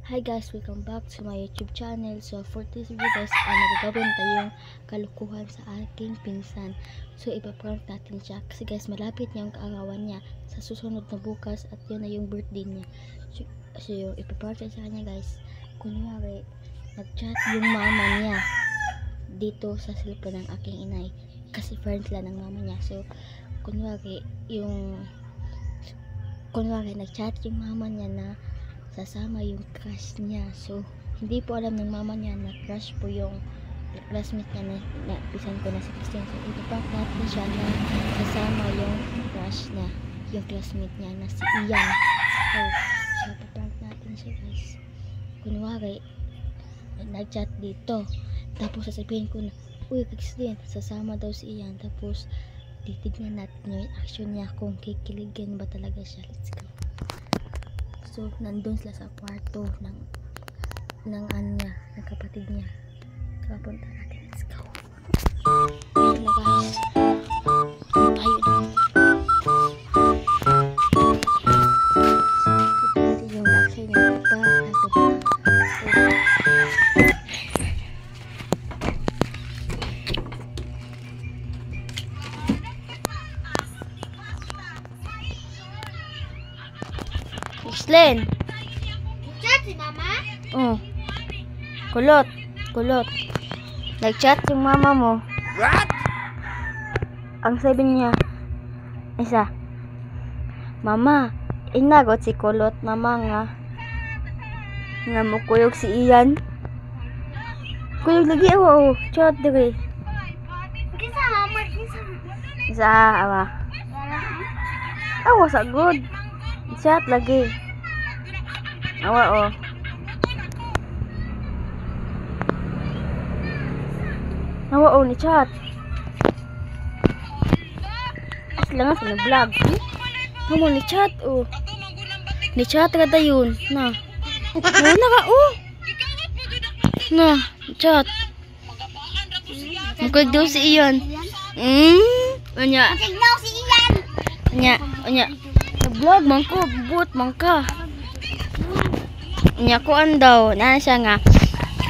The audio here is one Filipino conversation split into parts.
Hi guys, welcome back to my YouTube channel. So for this video guys, magagawin tayong kalukuhan sa aking pinsan. So ipaprank natin siya kasi guys, malapit na yung kaarawan niya sa susunod na bukas at yun na yung birthday niya. So yung ipaprank sa kanya guys, kunwari nag-chat yung mama niya dito sa cellphone ng aking inay kasi friends lang ng mama niya. So kunwari nag-chat yung mama niya na sasama yung crush niya. So hindi po alam ng mama niya na crush po yung classmate niya na pisan ko na si Christian. So ipaprank natin siya na sasama yung crush niya, yung classmate niya na si Ian. So ipaprank natin siya guys. Kunwari nag-chat dito, tapos sasabihin ko na, uy Christian, sasama daw si Ian. Tapos titignan natin yung action niya kung kikiligin ba talaga siya. Let's go. So, nandun sila sa kwarto ng kapatid niya. Kapunta natin. Let's go. Ayun na guys. Tayo na. Ito yung action niya. Len. Nag-chat si mama? Oh. Kulot. Nag-chat yung mama mo. What? Ang sabi niya, isa, mama, inagot si Kulot, mama nga mukuyog si Ian. Kuyog lagi ako, chat dire. Kisa mama, Isa, awa. Awa sa good. Chat lagi. Awa oh. Awa oh ni chat. Sila nga vlog. Awa ni chat oh. Ni chat kada yun. Na. Na ka oh. Na, chat. Magkag daw si Ian. Anya. Magkag daw si Ian. Anya. Vlog man ko, but man ka. Nya kuan daw, na siya nga.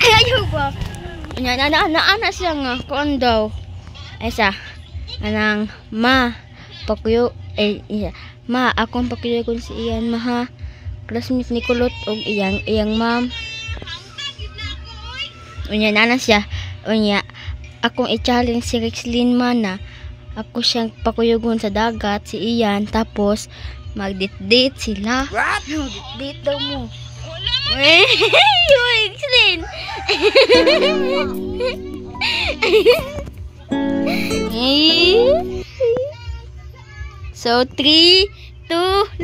Ayaw ba? Nya ana siya nga kuan daw. Ay sa anang ma pakuyo ma akong pakuyo kun si Ian ma ha. Classmate ni Kulot og iyang ma'am. Unya nana siya. Unya akong i-challenge si Rexlyn man na ako siyang pakuyugon sa dagat si Ian tapos mag-date sila. What? Mag-date daw mo. Rexlyn. So 3, 2,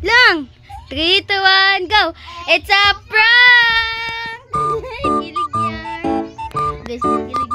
lang. 3, 2, 1, go. It's a prank. Kilig yan. Guys, kilig